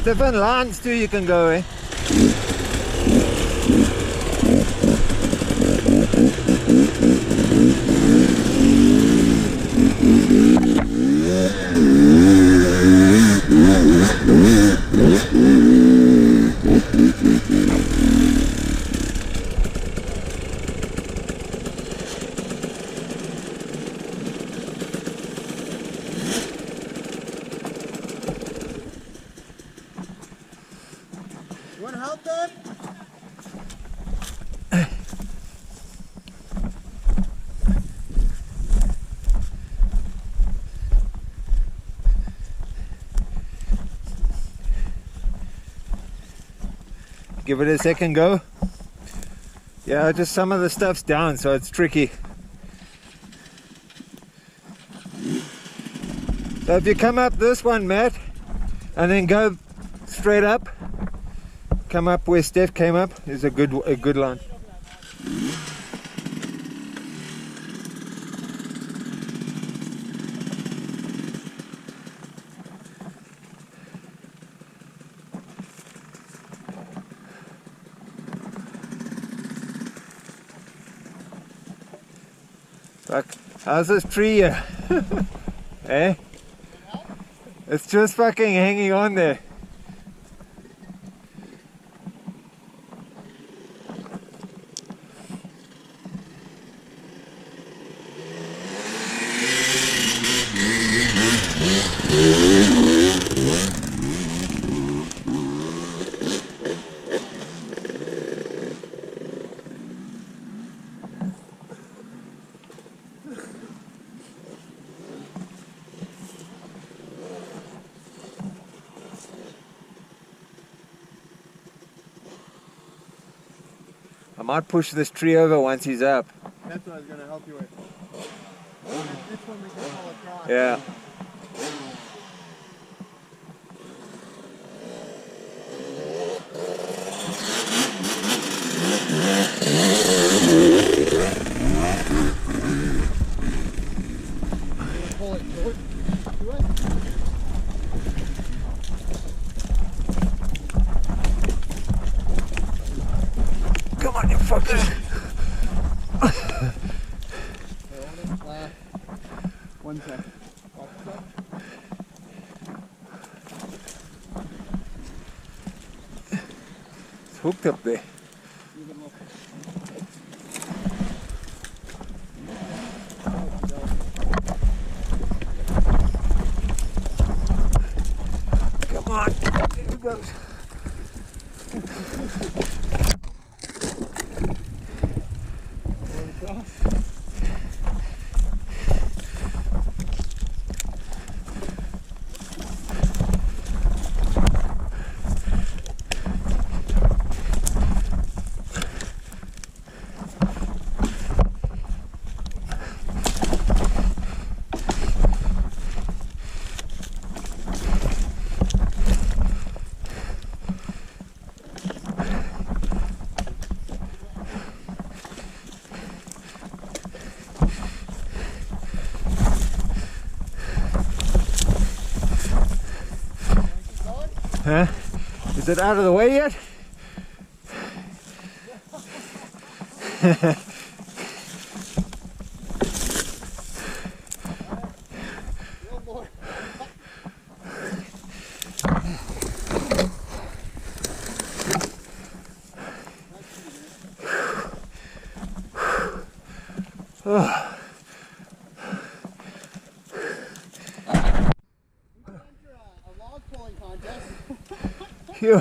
different lines too you can go, eh? You want to help them? Give it a second go. Yeah, just some of the stuff's down, so it's tricky. So if you come up this one, Matt, and then go straight up, come up where Steph came up, is a good line. Fuck, how's this tree here? Eh? It's just fucking hanging on there. I might push this tree over once he's up. That's what I was going to help you with. This one we can pull across. Yeah. Pull it forward. Do it. Come on, you fuckers. One second. It's hooked up there. Come on. There it goes. Huh? Is it out of the way yet? Oh. Phew.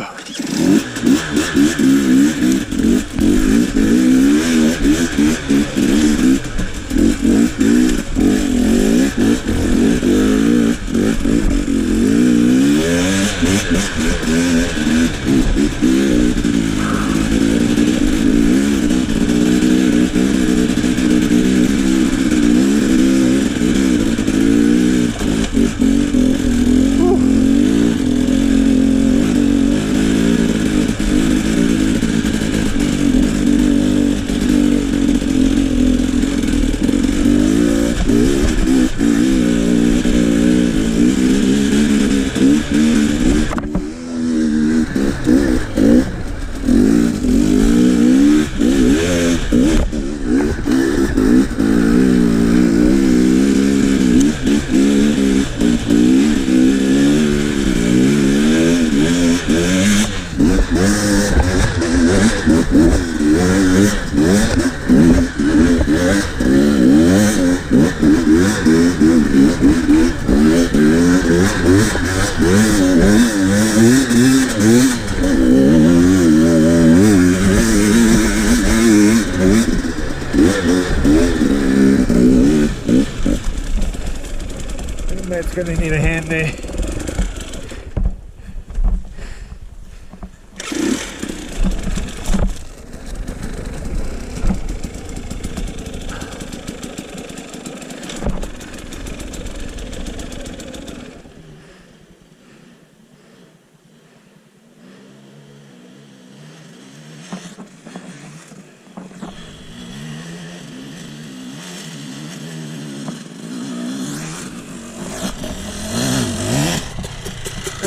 Matt's gonna need a hand there.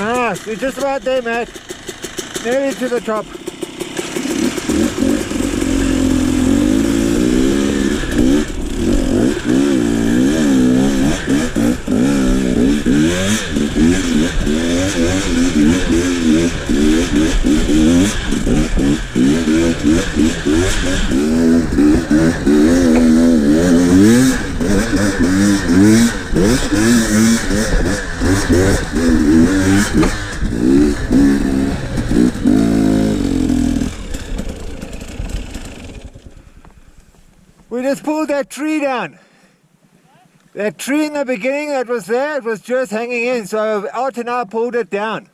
Ah, we're just about there, Matt. Nearly to the top. We just pulled that tree down. That tree in the beginning that was there, it was just hanging in, so Art and I pulled it down.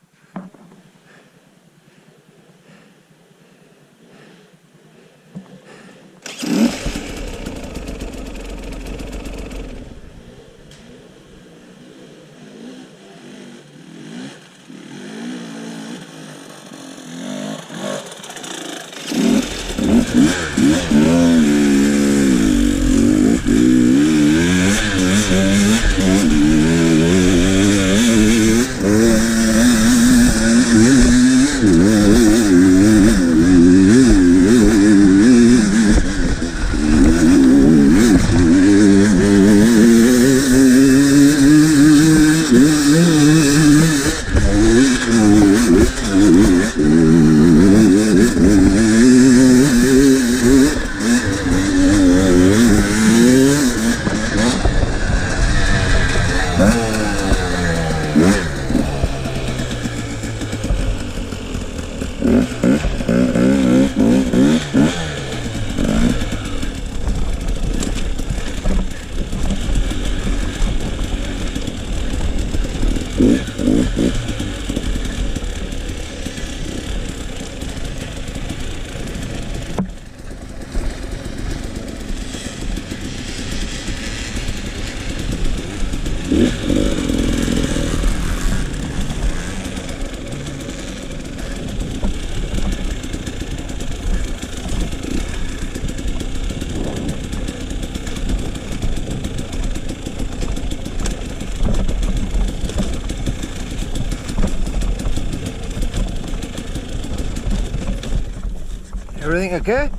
Everything okay?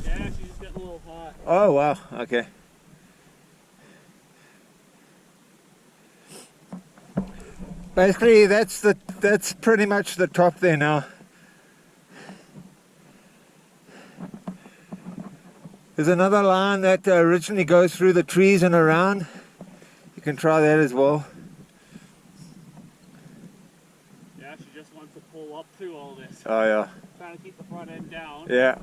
Yeah, she's just getting a little hot. Oh wow, okay. Basically that's pretty much the top there now. There's another line that originally goes through the trees and around. You can try that as well. Yeah, she just wants to pull up through all this. Oh yeah. Trying to keep the front end down. Yeah.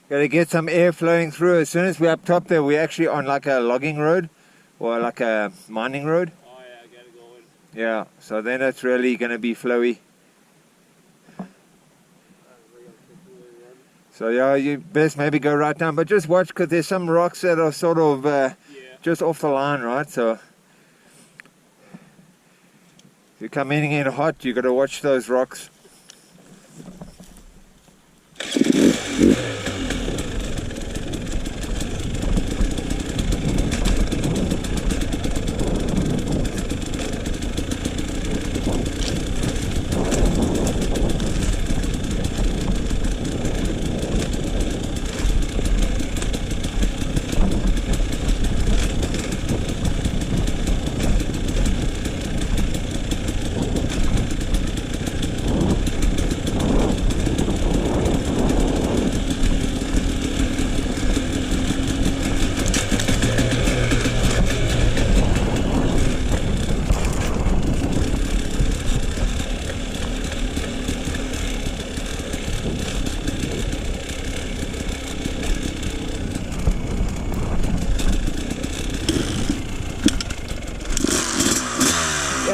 Got to get some air flowing through. As soon as we're up top there, we're actually on like a logging road or like a mining road. Oh yeah, I gotta go in. Yeah, so then it's really going to be flowy. So yeah, you best maybe go right down, but just watch because there's some rocks that are sort of just off the line, right? So if you're coming in hot, you got to watch those rocks.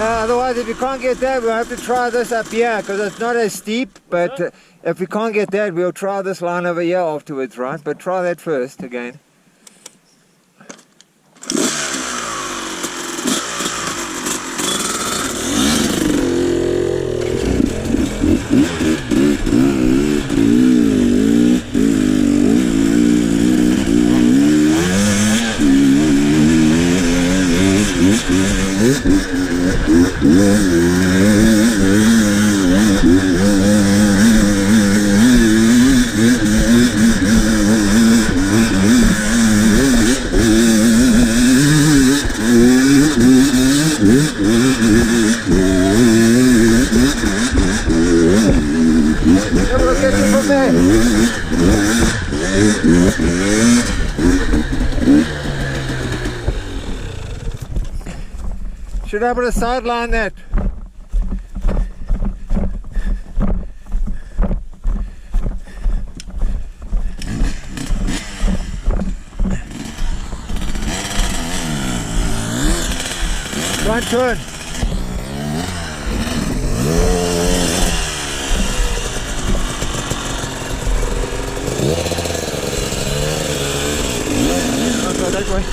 Yeah, otherwise if you can't get that, we'll have to try this up here because it's not as steep. But if we can't get that, we'll try this line over here afterwards, right? But try that first again. Should I put a sideline that? One turn. I'll go that way.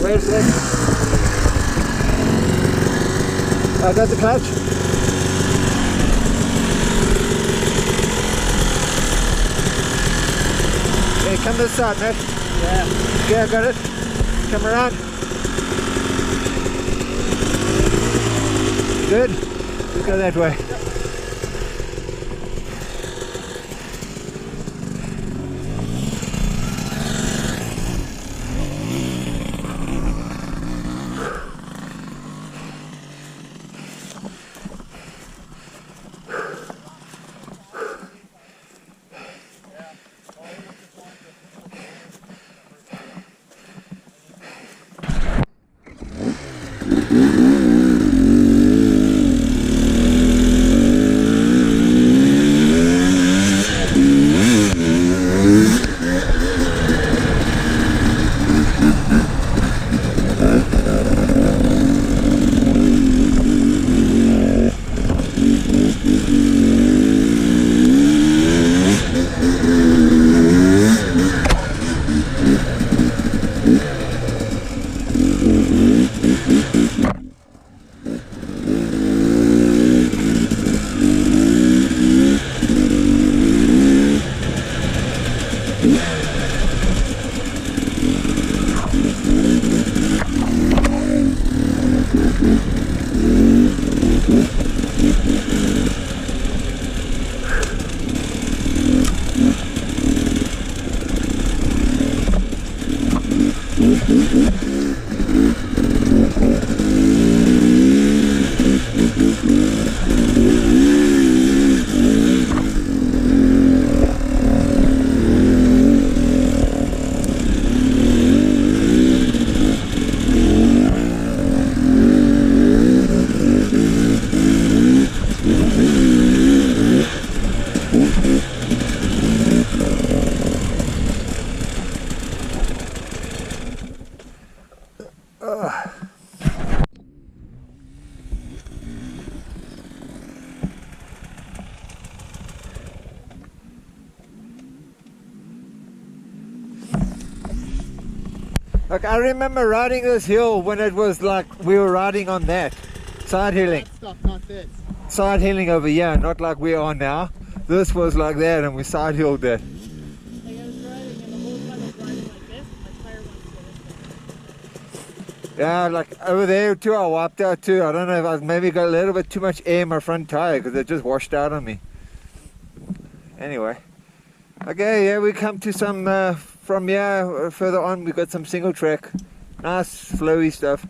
Where's that? I got the clutch. Okay, come this side, Matt. Yeah. Okay, I got it. Come around. Good. Let's go that way. Like I remember riding this hill when it was like we were riding on that side hilling. That stuff, not this. Side hilling over here, not like we are now. This was like that, and we side hilled that. Like I was driving and the whole time I was driving like this, my tire went Yeah, like over there too, I wiped out too. I don't know if I maybe got a little bit too much air in my front tire because it just washed out on me. Anyway, okay, yeah, we come to some from here further on. We got some single track, nice flowy stuff.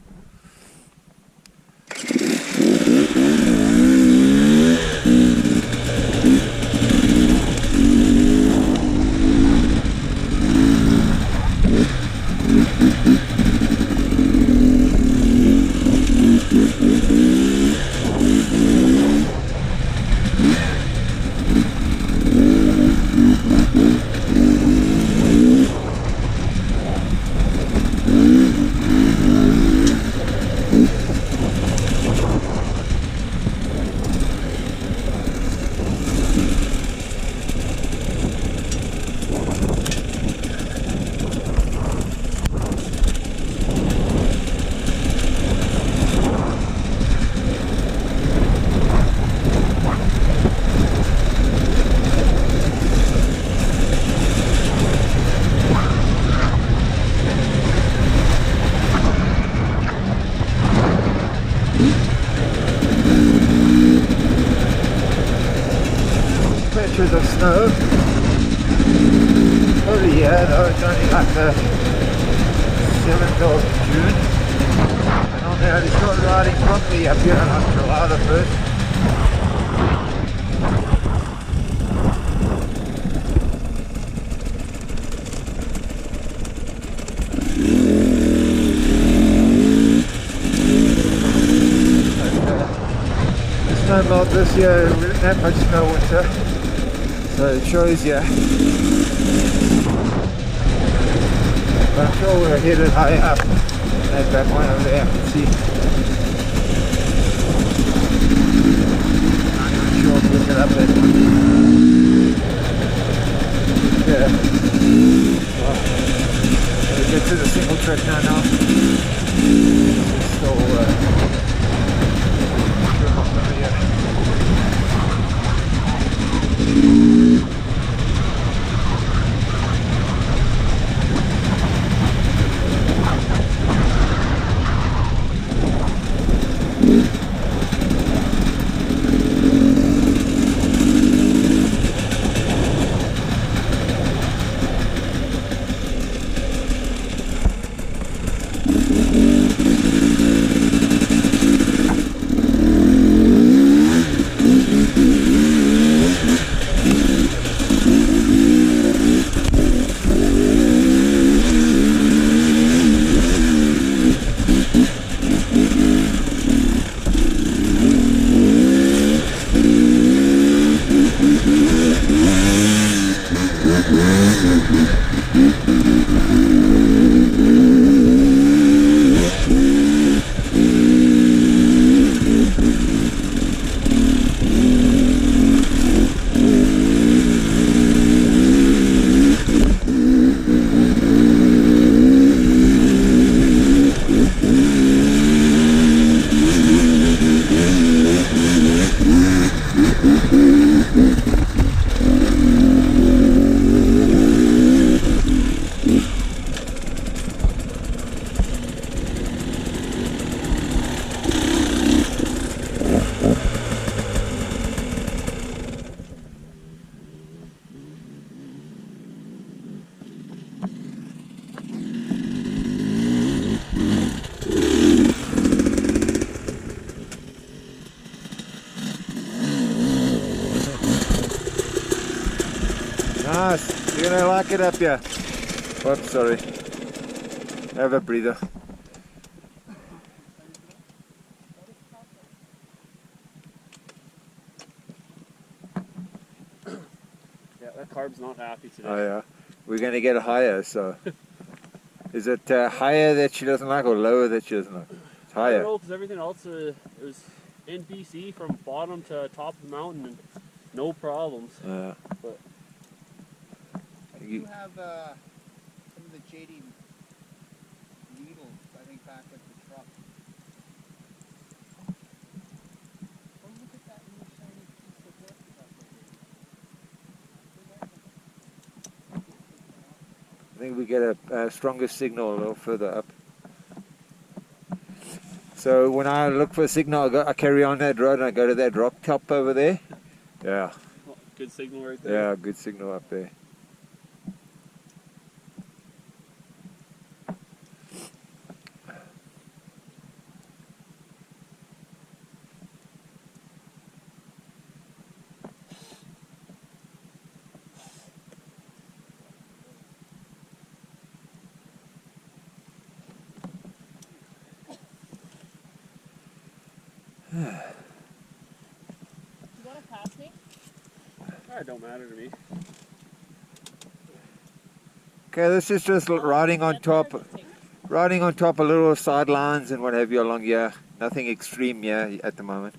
Patches of snow. Only here though, it's only like the 7th of June. And on there they start riding properly up here on July the 1st. The snow melt this year, we didn't have much snow winter. So it shows you. But I'm sure we're headed high up. There's that one over there, I can see. I'm not sure if we'll get up that one. Yeah. Well, we get to the single track now. So, over here. Nice, you're gonna like it up here. Whoops, sorry. Have a breather. Yeah, that carb's not happy today. Oh yeah, we're gonna get higher, so. Is it higher that she doesn't like or lower that she doesn't like? It's I higher. don't know, because everything else it was in BC from bottom to top of the mountain and no problems. But You have some of the JD needles, I think, back at the truck. Oh, look at that new shiny piece of work that's I think we get a stronger signal a little further up. So when I look for a signal, I carry on that road and I go to that rock top over there. Yeah. oh, good signal right there. Yeah, good signal up there. You want to pass me? It don't matter to me. Okay, this is just riding on top a little sidelines and what have you along here. Nothing extreme here at the moment.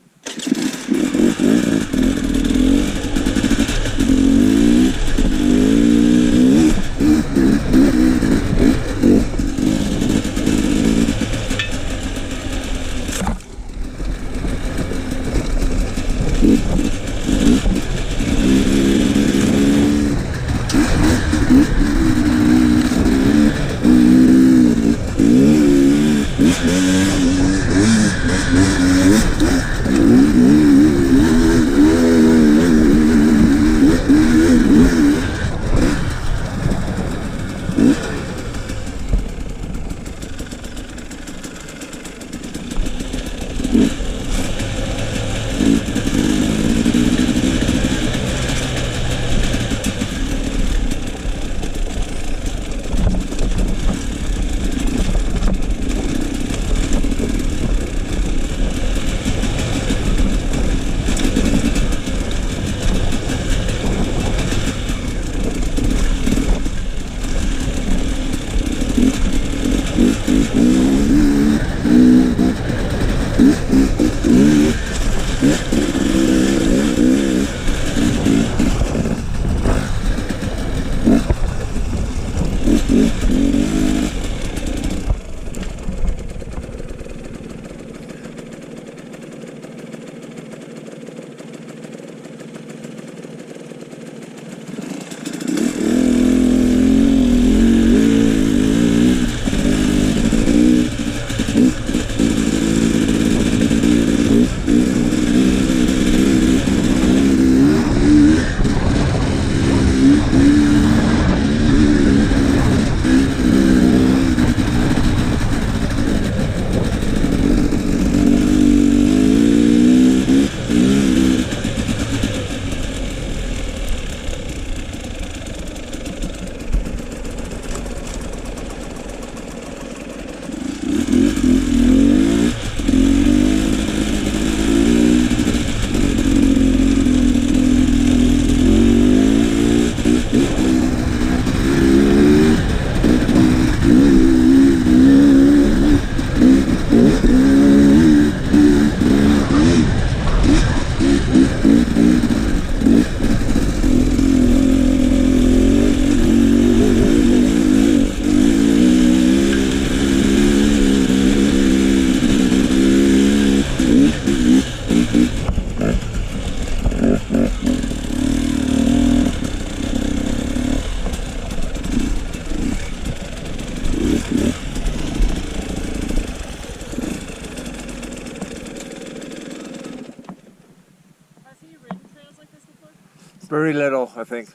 Very little, I think.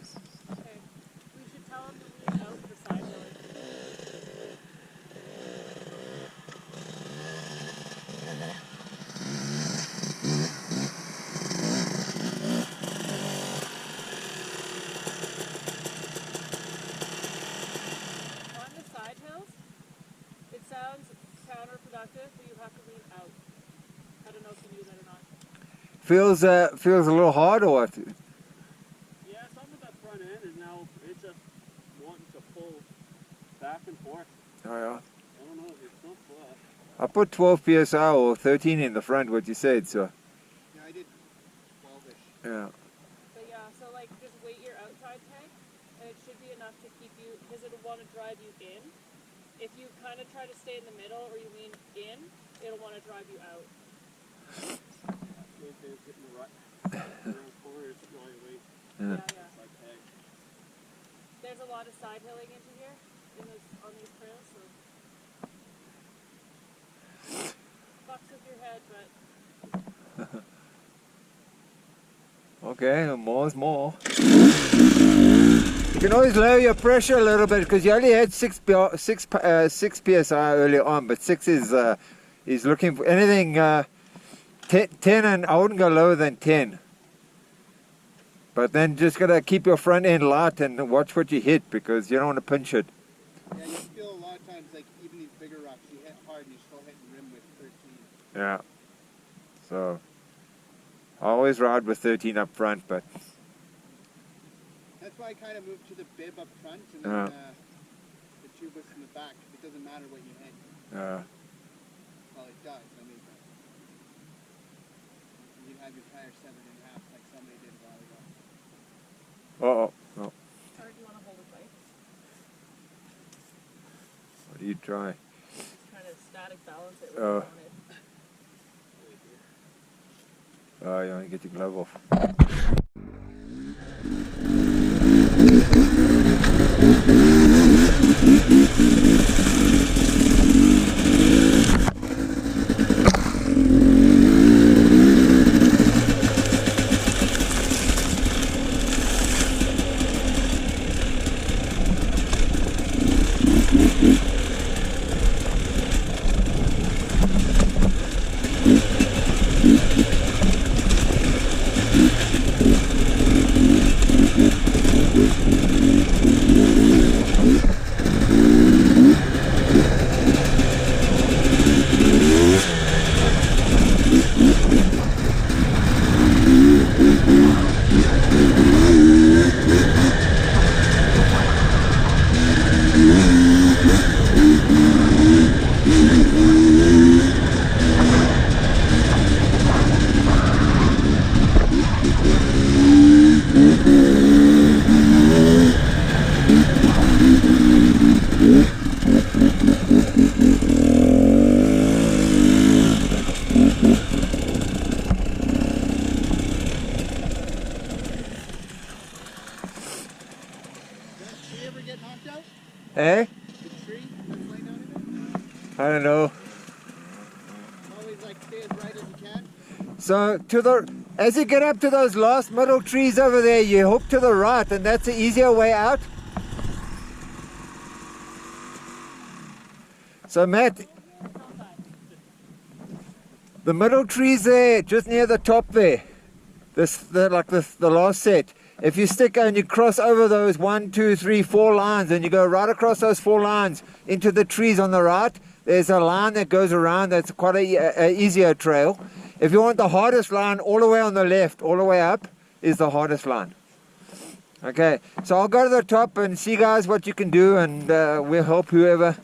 Okay. We should tell them to leave out the side hilling. On the side hills, it sounds counterproductive, but you have to lean out. I don't know if you knew that or not. Feels a little hard or what? Yeah, some of that front end is now, it's just wanting to pull back and forth. Oh yeah. I don't know, it's not flat. I put 12 psi or 13 in the front, what you said, so Yeah, I did 12-ish. yeah. But yeah, so like just weight your outside tank, and it should be enough to keep you, because it'll want to drive you in. If you kind of try to stay in the middle or you lean in, it'll want to drive you out. It's hitting the rut. Around corners, all your weight. Yeah. Yeah. It's like heck. There's a lot of side hilling into here on these trails, so fucks with your head, but Okay, more is more. You can always lower your pressure a little bit because you only had 6 psi earlier on, but 6 is looking for anything 10, and I wouldn't go lower than 10. But then just gotta keep your front end light and watch what you hit because you don't want to pinch it. Yeah, you feel a lot of times like even these bigger rocks, you hit hard and you're still hitting rim with 13. Yeah. So I always ride with 13 up front, but That's why I kind of moved to the bib up front and Yeah. then the tubeless in the back. It doesn't matter what you hit. Well, it does. I mean, you can have your tire 7.5 like somebody did a while ago. oh, sorry, do you want to hold it tight? what do you try? Trying to static balance it with Oh. on it. Oh, you want to get your glove off. Did you ever get knocked out? Eh? The tree that's laying down in it? I don't know. Always like stay as right as you can. So as you get up to those last middle trees over there, you hook to the right, and that's the easier way out. So Matt, the middle trees there, just near the top there, the last set. If you stick and you cross over those 1, 2, 3, 4 lines, and you go right across those 4 lines into the trees on the right, there's a line that goes around. That's quite a easier trail. If you want the hardest line, all the way on the left, all the way up, is the hardest line. Okay, so I'll go to the top and see, guys, what you can do, and we'll help whoever.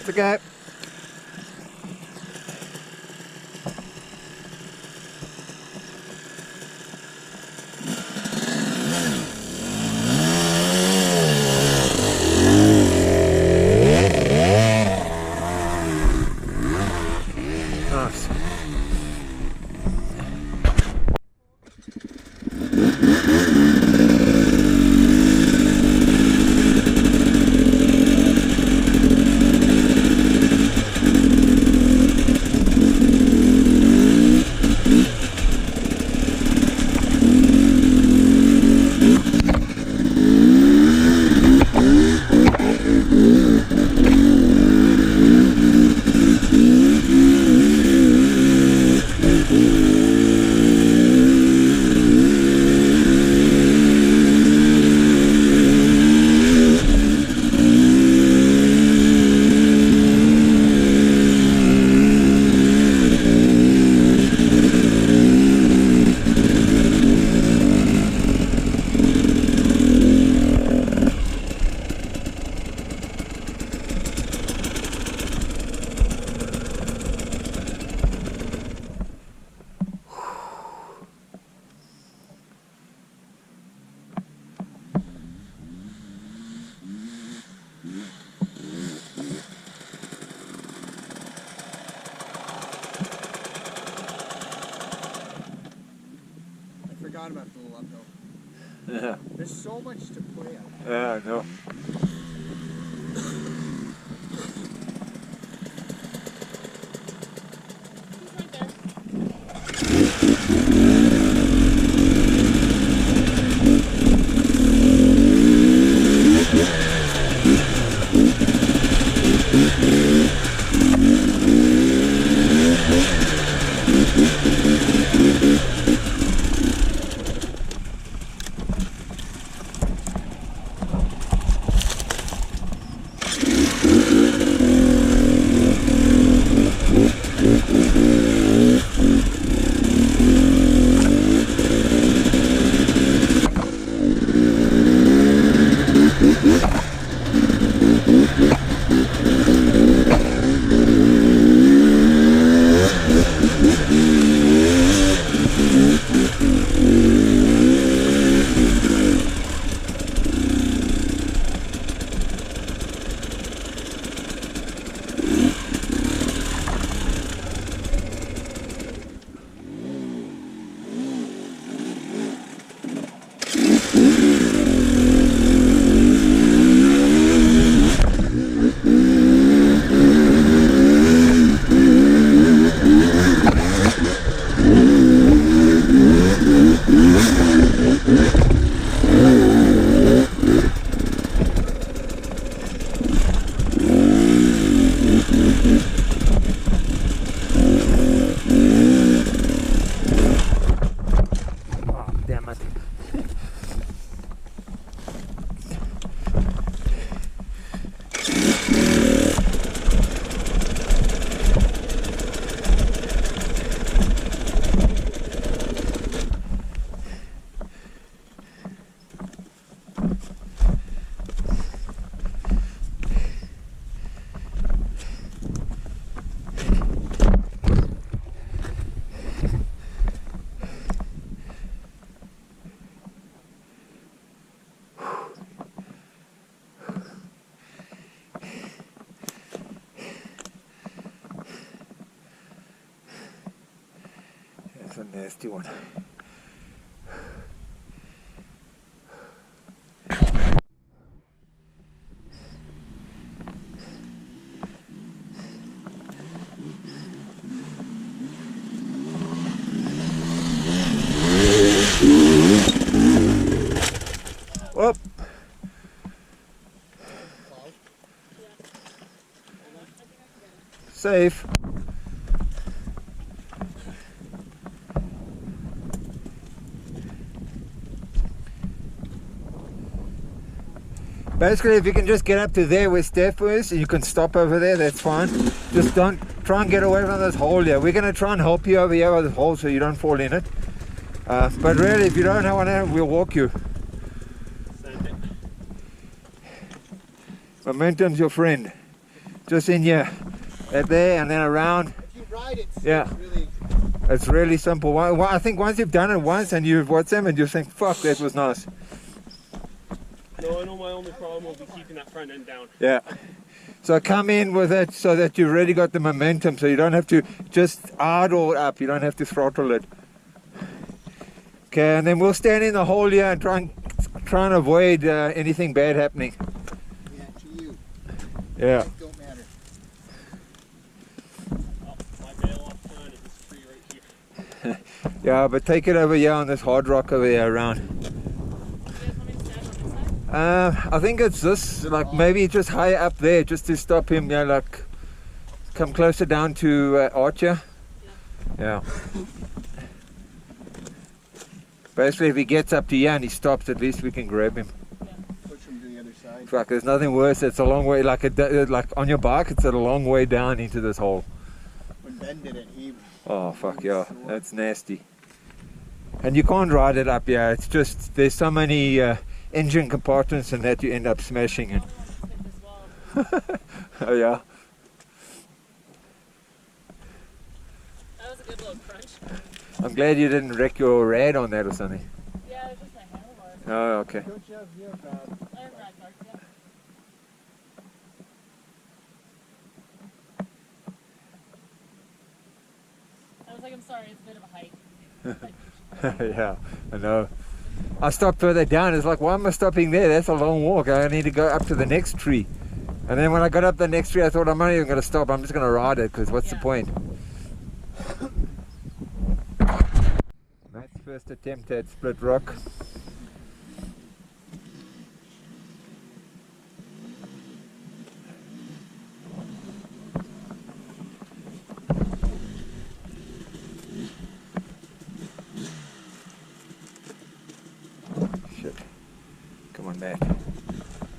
It's okay. Nice. Yeah, There's so much to play out. yeah, I know. He's right there. Oh, damn it. That's a nasty one. Whoop. Safe. Basically, if you can just get up to there where Steph is, and you can stop over there, that's fine. Just don't try and get away from this hole here. We're going to try and help you over here with this hole so you don't fall in it. But really, if you don't have one, we'll walk you. Momentum's your friend. Just in here, right there, and then around. If you ride it, Yeah. It's really simple. I think once you've done it once and you've watched them and you think, fuck, that was nice. No, I know my only problem will be keeping that front end down. Yeah. So come in with it so that you've already got the momentum, so you don't have to just idle up. You don't have to throttle it. Okay, and then we'll stand in the hole here and try and avoid anything bad happening. Yeah, to you. Yeah. It don't matter. Oh, my bail off turn is free right here. Yeah, but take it over here on this hard rock over there around. Do you guys want me to stand on this side? I think it's this, like maybe just higher up there, just to stop him, yeah, like come closer down to Archer. Yeah. Basically, if he gets up to here and he stops, at least we can grab him. Push him to the other side. Fuck, there's nothing worse. It's a long way, like on your bike, it's a long way down into this hole. When Ben did it, he... Oh, fuck, yeah, that's nasty. And you can't ride it up here. It's just, there's so many engine compartments and that you end up smashing it. Oh, yeah. That was a good little crunch. I'm glad you didn't wreck your rad on that or something. Yeah, it was just my handlebars. Oh, okay. Don't you have your I have ride guards, yeah. I was like, I'm sorry, it's a bit of a hike. Yeah, I know. I stopped further down. It's like, why am I stopping there? That's a long walk. I need to go up to the next tree. And then when I got up the next tree, I thought, I'm not even going to stop. I'm just going to ride it, because what's the point? Matt's first attempt at split rock. Shit. Come on, Matt. You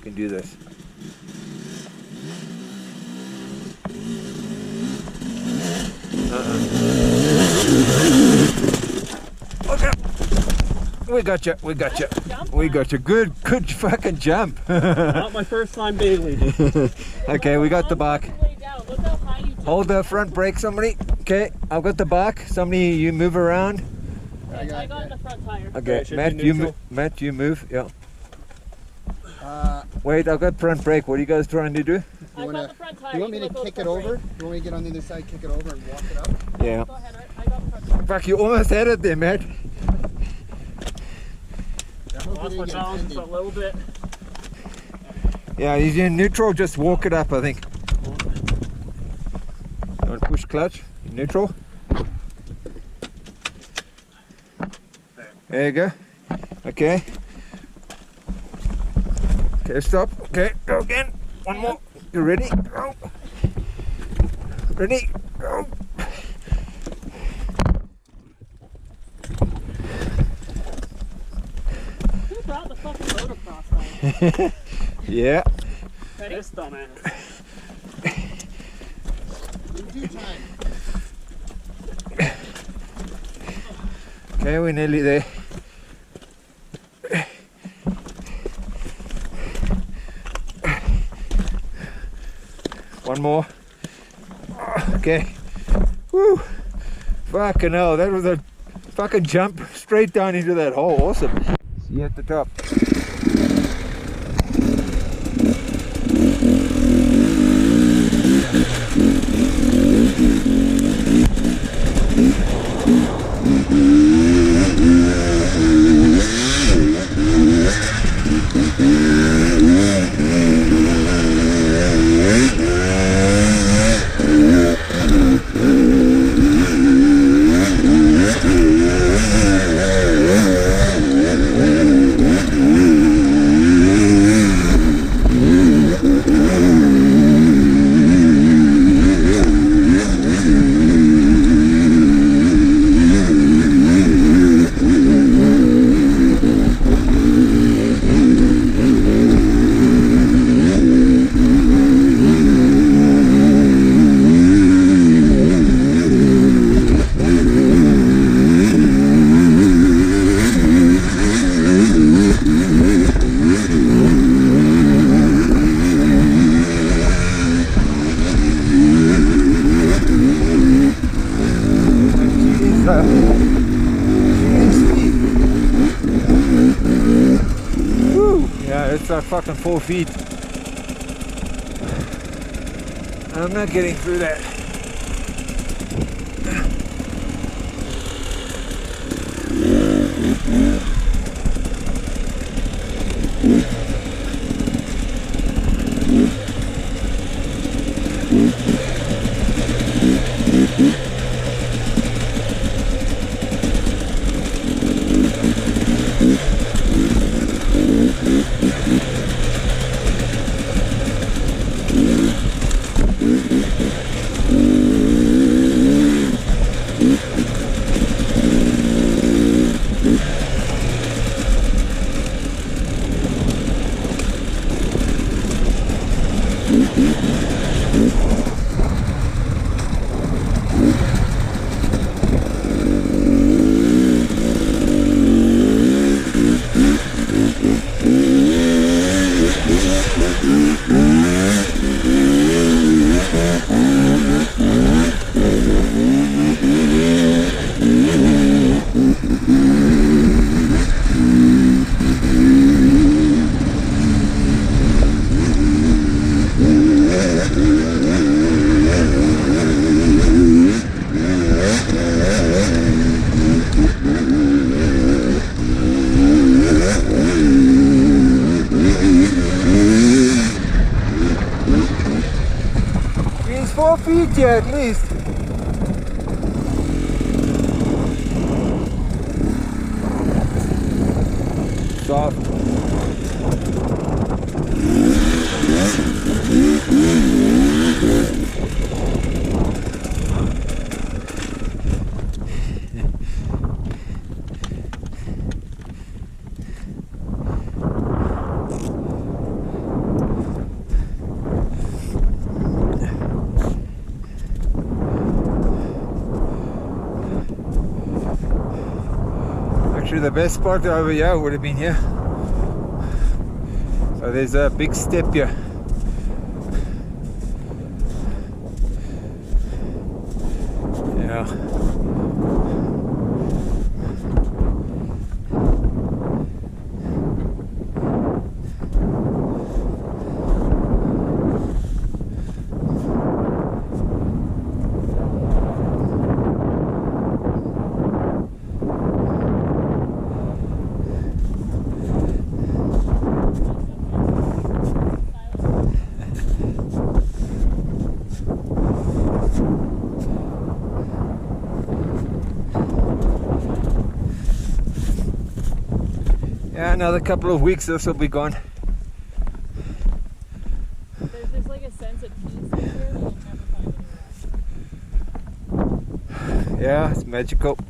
can do this. Okay. We got you. We got you. We got you. Good fucking jump. Not my first time bailing. Okay, we got the bark. Look how high you jumped. Hold the front brake, somebody. Okay, I've got the bark. Somebody, you move around. I got in the front tire. Okay, should Matt, be you neutral. Matt, you move. Yeah. Wait, I've got front brake. What are you guys trying to do? I got the front tire. You want me to can go kick the it front over? brake. You want me to get on the other side, kick it over, and walk it up? Yeah. Go ahead, Art. I got the front tire. Fuck, you almost had it there, Matt. Lost my balance a little bit. Yeah, he's in neutral. Just walk it up, I think. You want to push clutch? Neutral. There you go. Okay. Okay, stop. Okay, go again. One more. You ready? Go. Ready? Go. Who brought the fucking motocross line? Yeah. Ready? This dumbass. In due time. Okay, we're nearly there. One more. Okay. Woo. Fucking hell, that was a fucking jump straight down into that hole. Awesome. See you at the top. Woo. Yeah, it's like fucking 4 feet. I'm not getting through that. hit you at least. Soft. Actually, the best spot over here would have been here. So there's a big step here. Yeah. Yeah, another couple of weeks this will be gone. There's just like a sense of peace in here that you'll never find anywhere else. Yeah, it's magical. Where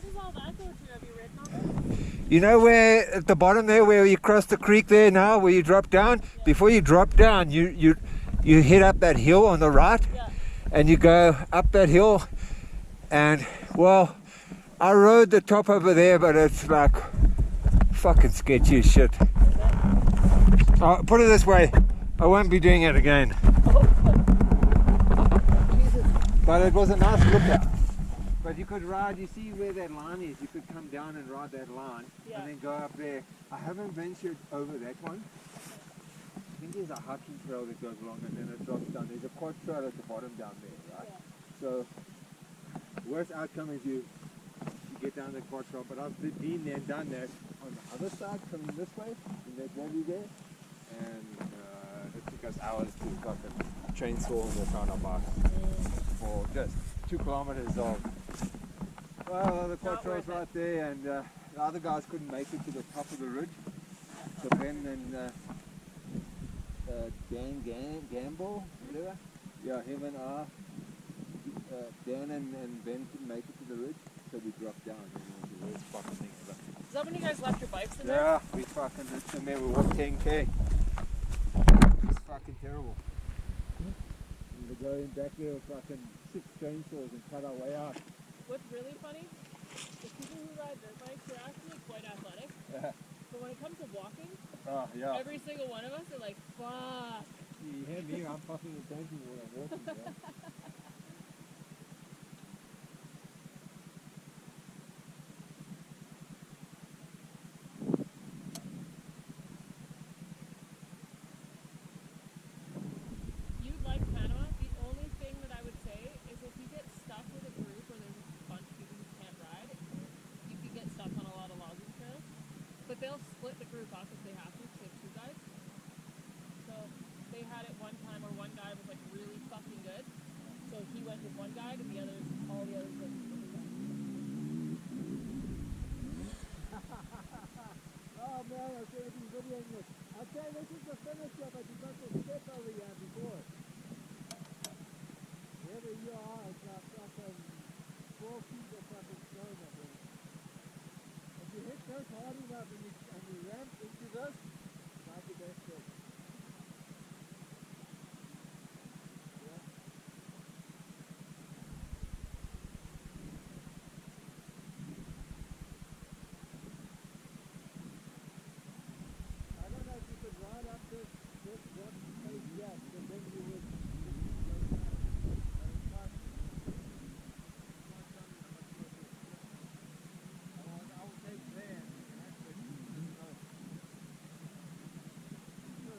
does all that go to? Have you written on it? You know where at the bottom there where you cross the creek there now, where you drop down? Yeah. Before you drop down, you head up that hill on the right, Yeah. and you go up that hill, and well, I rode the top over there, but it's like fucking sketchy as shit. Put it this way, I won't be doing it again. But it was a nice lookout. But you could ride, you see where that line is, you could come down and ride that line, Yeah. and then go up there. I haven't ventured over that one. I think there's a hiking trail that goes along and then it drops down. There's a quad trail at the bottom down there, right? Yeah. So, worst outcome is you get down the quad trail, but I've been there and done that on the other side, coming this way, in that valley there, and it took us hours to fucking chainsaw the town apart for just 2 kilometers of, well, the quad Not trail's worth it. right there, and the other guys couldn't make it to the top of the ridge, so Ben and Gamble, whatever, yeah, him and Dan and Ben couldn't make it to the ridge, so we dropped down, and it was the worst fucking thing ever. Is that when you guys left your bikes in there? Yeah, we fucking did some there, we walked 10k. It's fucking terrible. And we go in back there with fucking 6 chainsaws and cut our way out. What's really funny is people who ride dirt bikes are actually quite athletic, Yeah. but when it comes to walking, Oh, yeah. every single one of us are like, fuck. You hear me, I'm fucking attention when I'm walking, bro. You'd like Panama. The only thing that I would say is if you get stuck with a group or there's a bunch of people who can't ride, you can get stuck on a lot of logging trails. But they'll split the group up if they have to, because they have 2 guys. So they had it one time where one guy was like really fucking good. So he went with one guide and all the others went with the other guy. Oh man, I should have been videoing this. Okay, this is the finish up. I did not step over here before. Wherever you are, it's like fucking 4 feet of fucking stone up there. If you hit those hard enough and you ramp into this, that's the best thing. I don't know if you could ride up this one place yet, because then you would go down. But it's not something I'm not sure if it's I will take there and actually go. So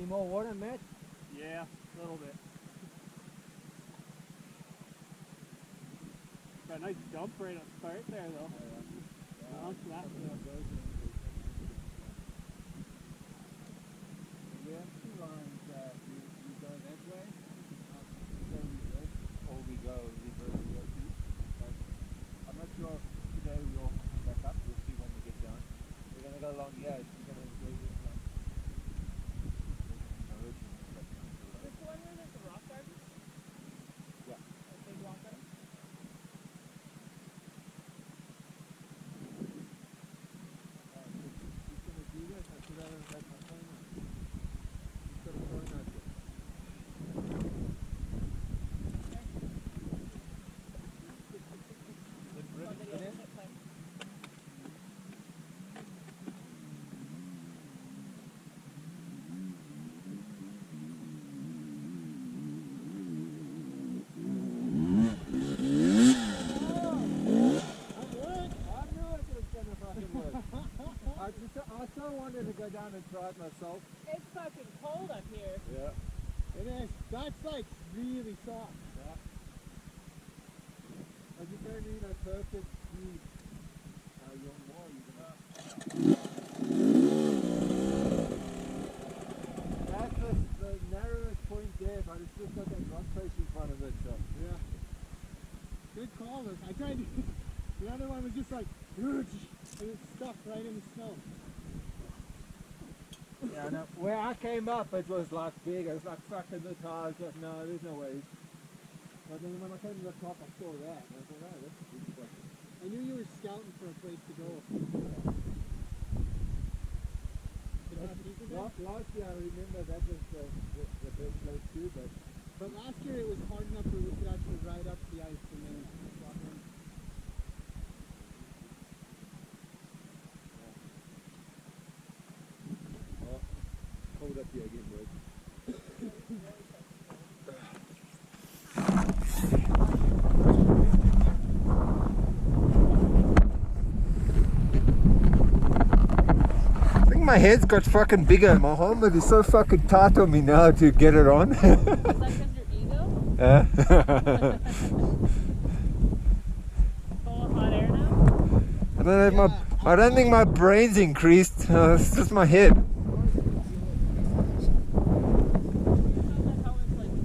Any more water, Matt? Yeah, a little bit. Got a nice jump right at the start there, though. Bounce that. We have two lines. We go that way, or we go reverse. But I'm not sure if today we'll come back up. We'll see when we get down. We're gonna go along here. We're gonna go this one. This one where there's the rock garden? Yeah. A big rock garden? He's gonna do this. I should have had my phone on. He's got a phone out there. I so wanted to go down and try it myself. It's fucking cold up here. Yeah. It is. That's like really soft. Yeah. I just don't need a perfect speed. You're more, that's the narrowest point there, but it's just got that rock face in front of it, so. Yeah. Good call. I tried to, the other one was just like, and it's stuck right in the snow. Yeah, no, where I came up, it was like big. It was like fucking the tires. Like, no, there's no way. But then when I came to the top, I saw that. And I thought, oh, that's a big spot. I knew you were scouting for a place to go. Last year, I remember that was the best place too, But last year it was hard enough where we could actually ride up the ice and then walk in. hold up here again, boys. I think my head's got fucking bigger. My helmet is so fucking tight on me now to get it on. Is that because your ego? Yeah. Full of hot air now? I don't think my brain's increased. It's just my head. That helmet's like weird.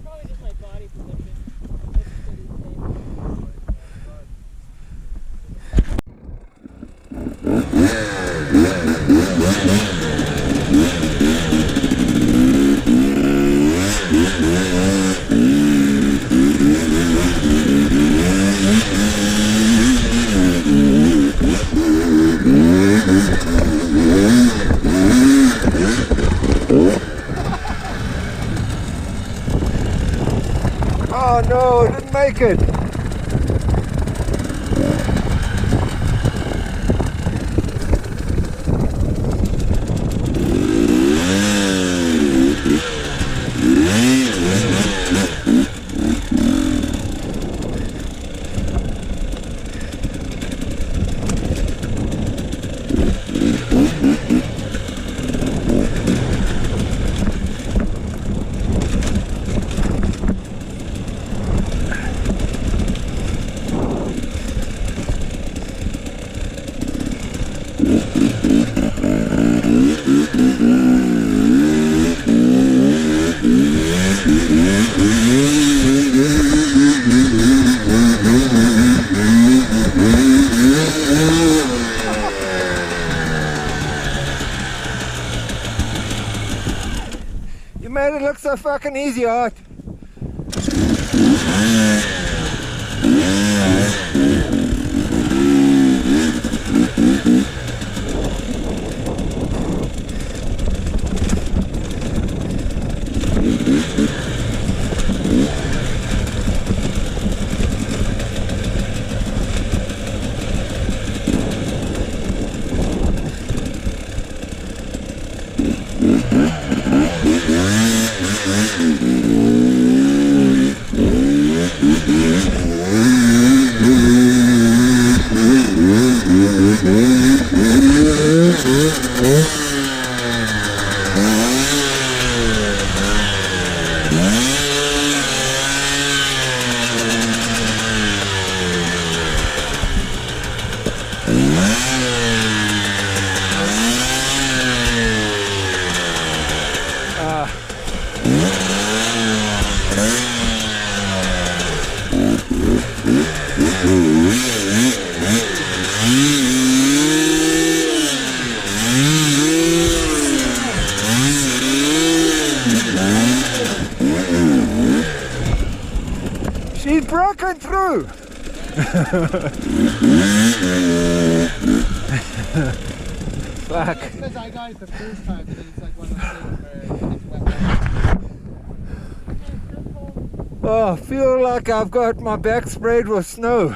Probably just my body position. It's pretty safe. Oh no, I didn't make it. You made it look so fucking easy, Art. broken through. Fuck. Because I got it the first time, but then it's like one of those things where it's wet. Oh, I feel like I've got my back sprayed with snow.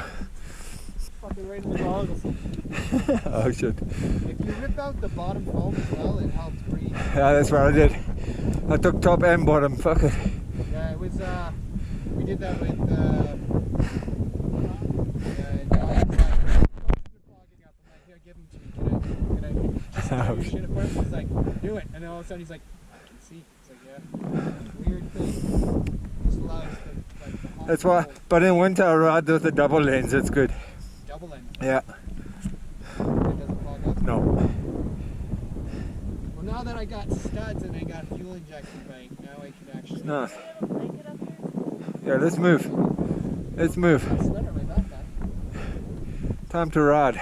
Fucking right in the goggles. Oh shit. If you rip out the bottom foam as well, it helps breathe. Yeah, that's what I did. I took top and bottom. Fuck it. Yeah, it was, we did that with, Johnny. It's like, clogging up. I'm like, here, give them to me. Can I just do your shit for him? He's like, do it. And then all of a sudden he's like, I can see. It's like, yeah. Weird thing. Just allows the, like, the hot That's why. cold But in winter, I ride with the double lens. It's good. double end. Yeah. It doesn't clog up. No. Well, now that I got studs and I got a fuel injection bank, now I can actually. No. Blanket up here? Yeah, let's move. Let's move. That's literally that guy. Time to ride.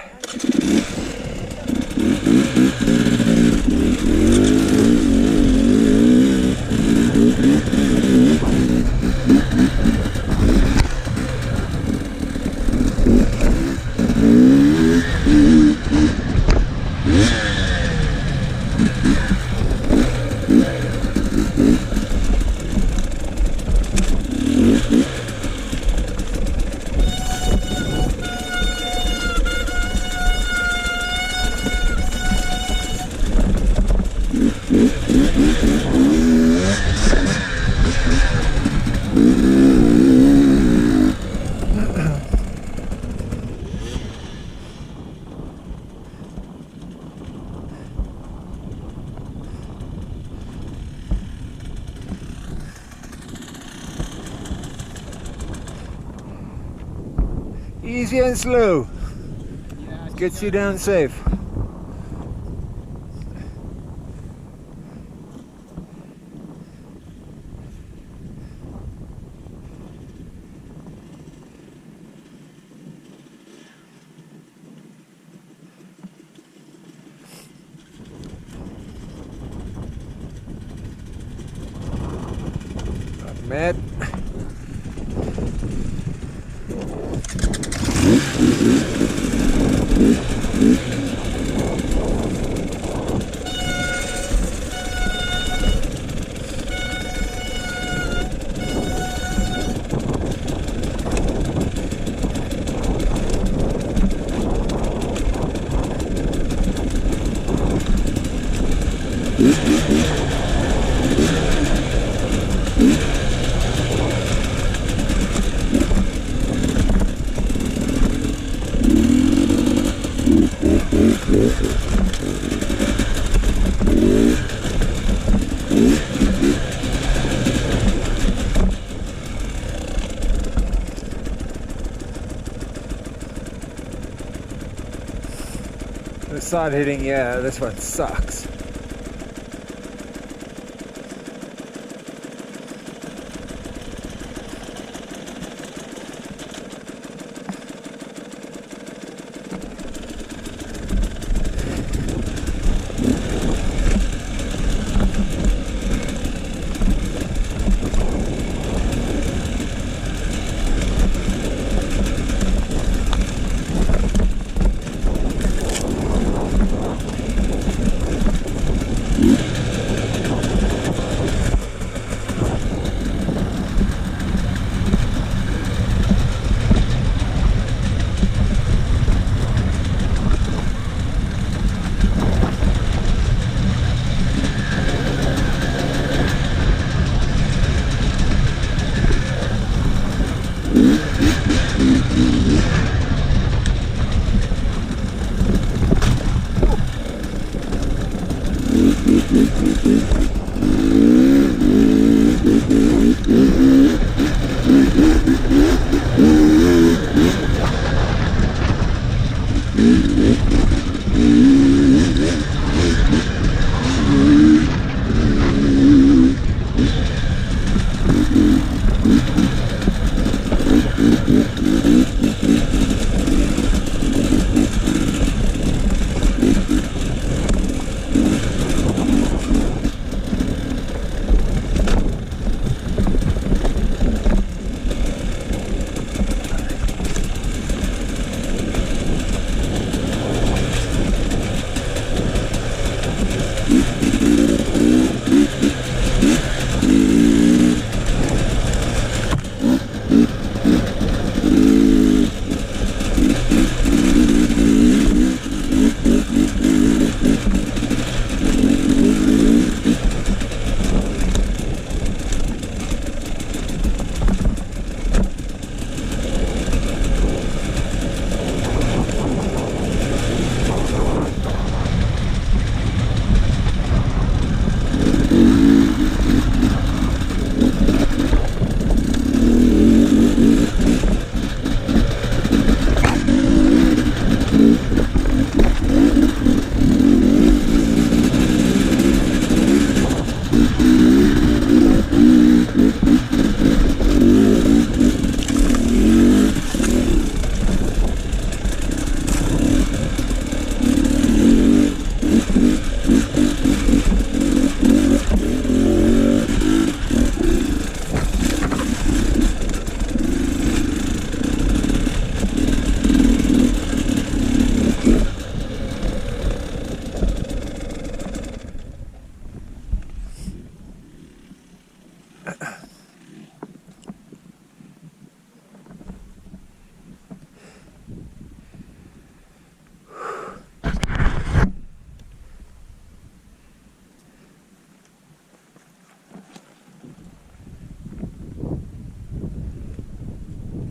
Easy and slow. Yeah, Gets you down safe. Matt. The side hitting, yeah, this one sucks.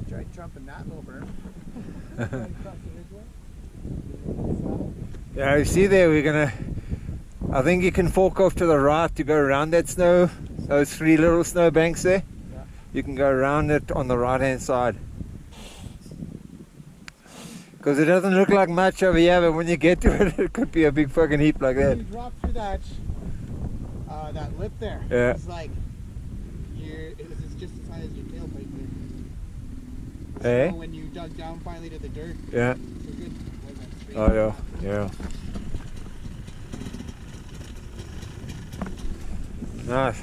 Tried jumping that little berm. Yeah, you see there, we're gonna, I think you can fork off to the right to go around that snow, those 3 little snow banks there. Yeah. You can go around it on the right hand side. Because it doesn't look like much over here, but when you get to it, it could be a big fucking heap like that. You drop through that lip there. Yeah. It's like it's just as high as your tailpipe there. Eh? So when you dug down finally to the dirt, Yeah. it's a good straight. Oh yeah, yeah. Nice.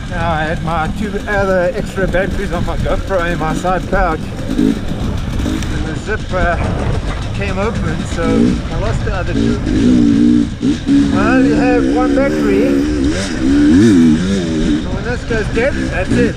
Now I had my 2 other extra batteries on my GoPro in my side pouch, and the zip came open, so I lost the other 2. I only have 1 battery, so when this goes dead, that's it.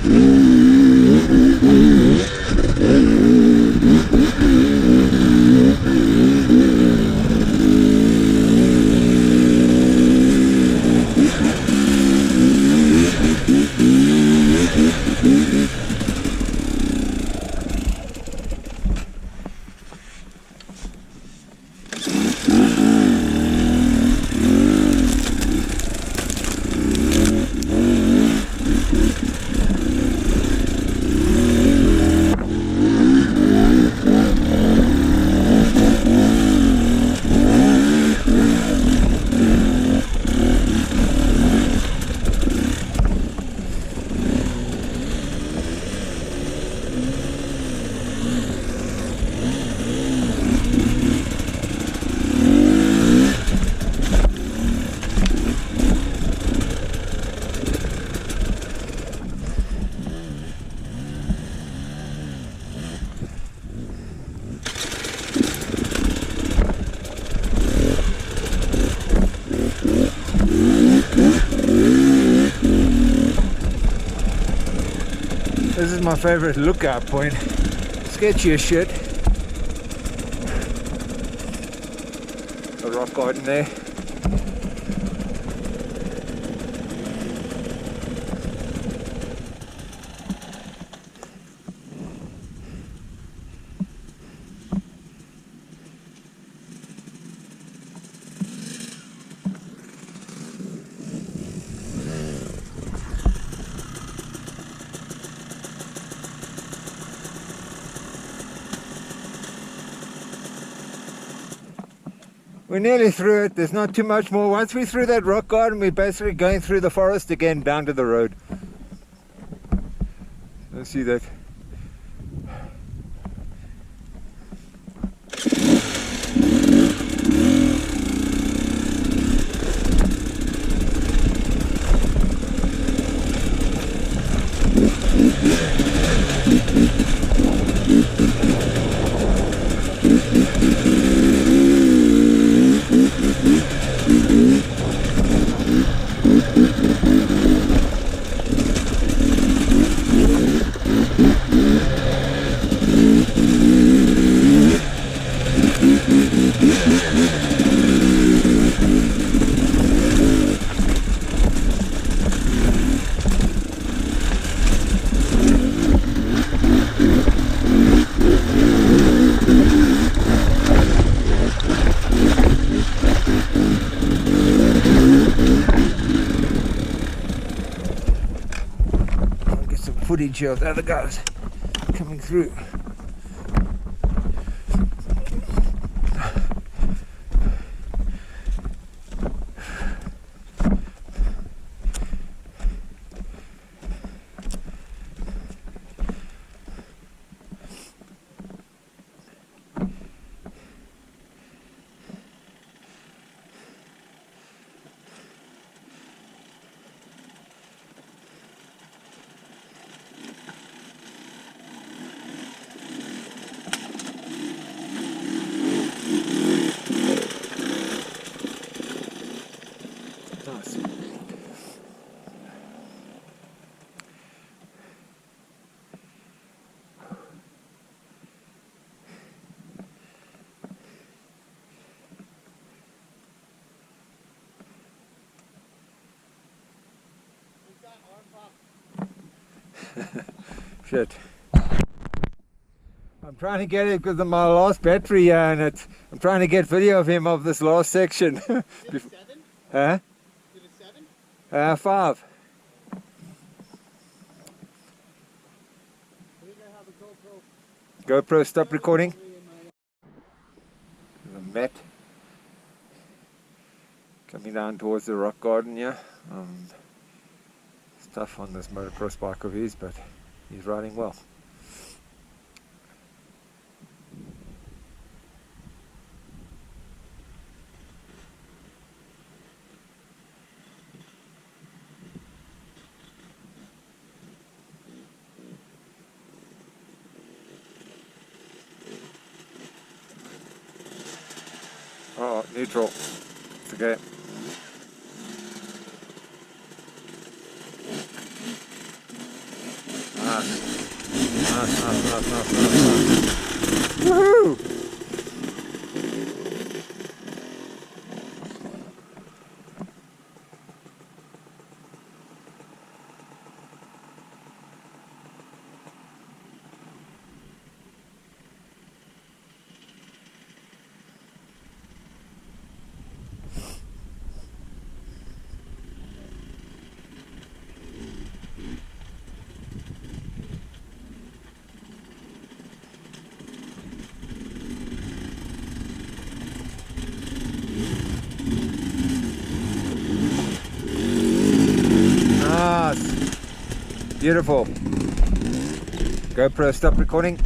This is my favorite lookout point. Sketchy as shit. A rock garden there. We're nearly through it. There's not too much more. Once we're through that rock garden, we're basically going through the forest again down to the road. Let's see that. footage here of the other guys coming through. Nice. Shit. I'm trying to get it because of my last battery and I'm trying to get video of him of this last section. Did a 7? Huh? Did a 7? 5. I think I have a GoPro. GoPro, stop recording. Matt coming down towards the rock garden here. Stuff on this motocross bike of his, but he's riding well. Oh, neutral. It's okay. Nice. Woohoo! Beautiful. GoPro, stop recording.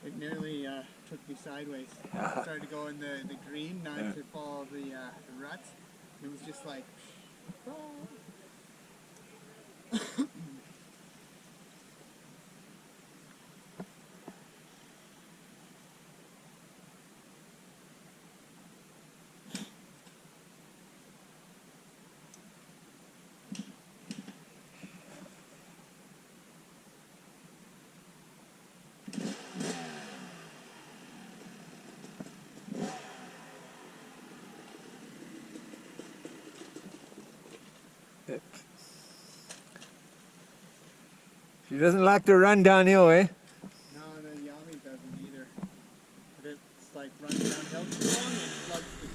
It nearly took me sideways. I started to go in the green, not to follow the ruts. It was just like, oh. She doesn't like to run downhill, eh? No, the Yami doesn't either. But it's like running downhill too long and floods the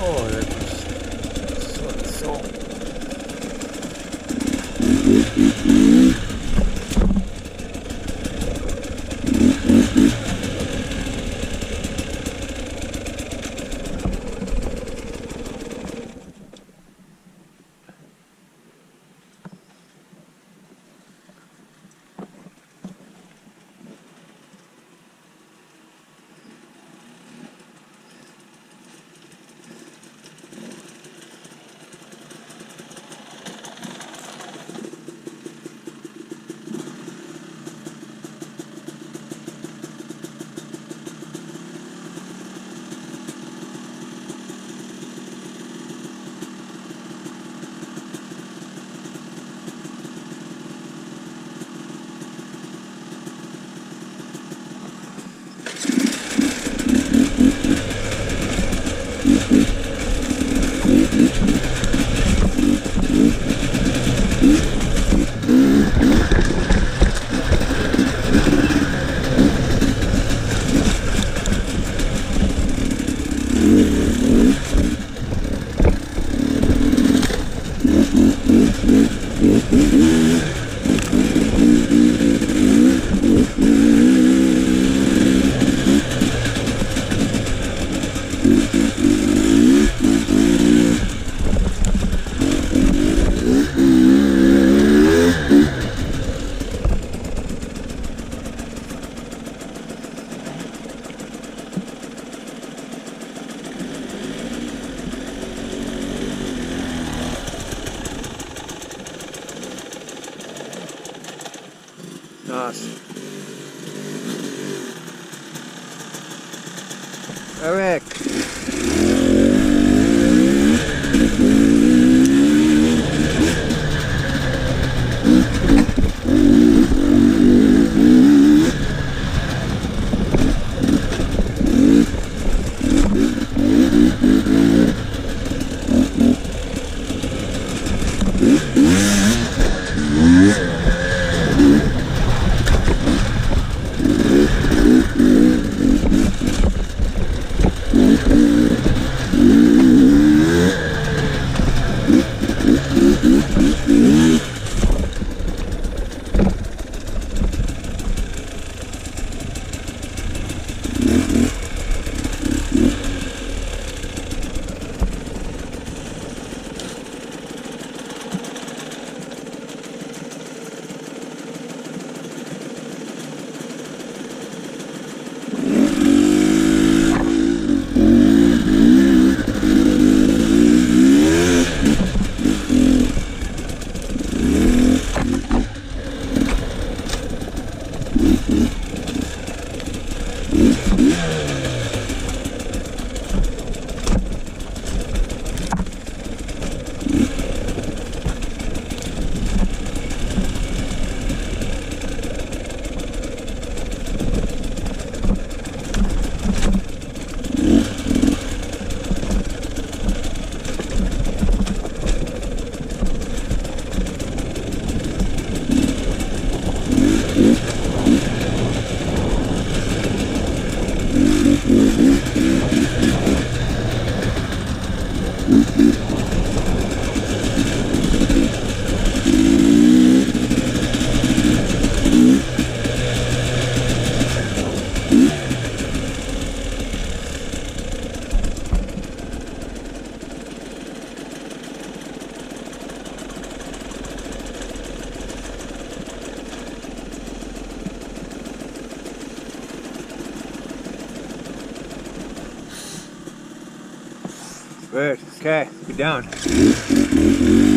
Oh, that was so. Nice. Eric. Good. Okay, we're down.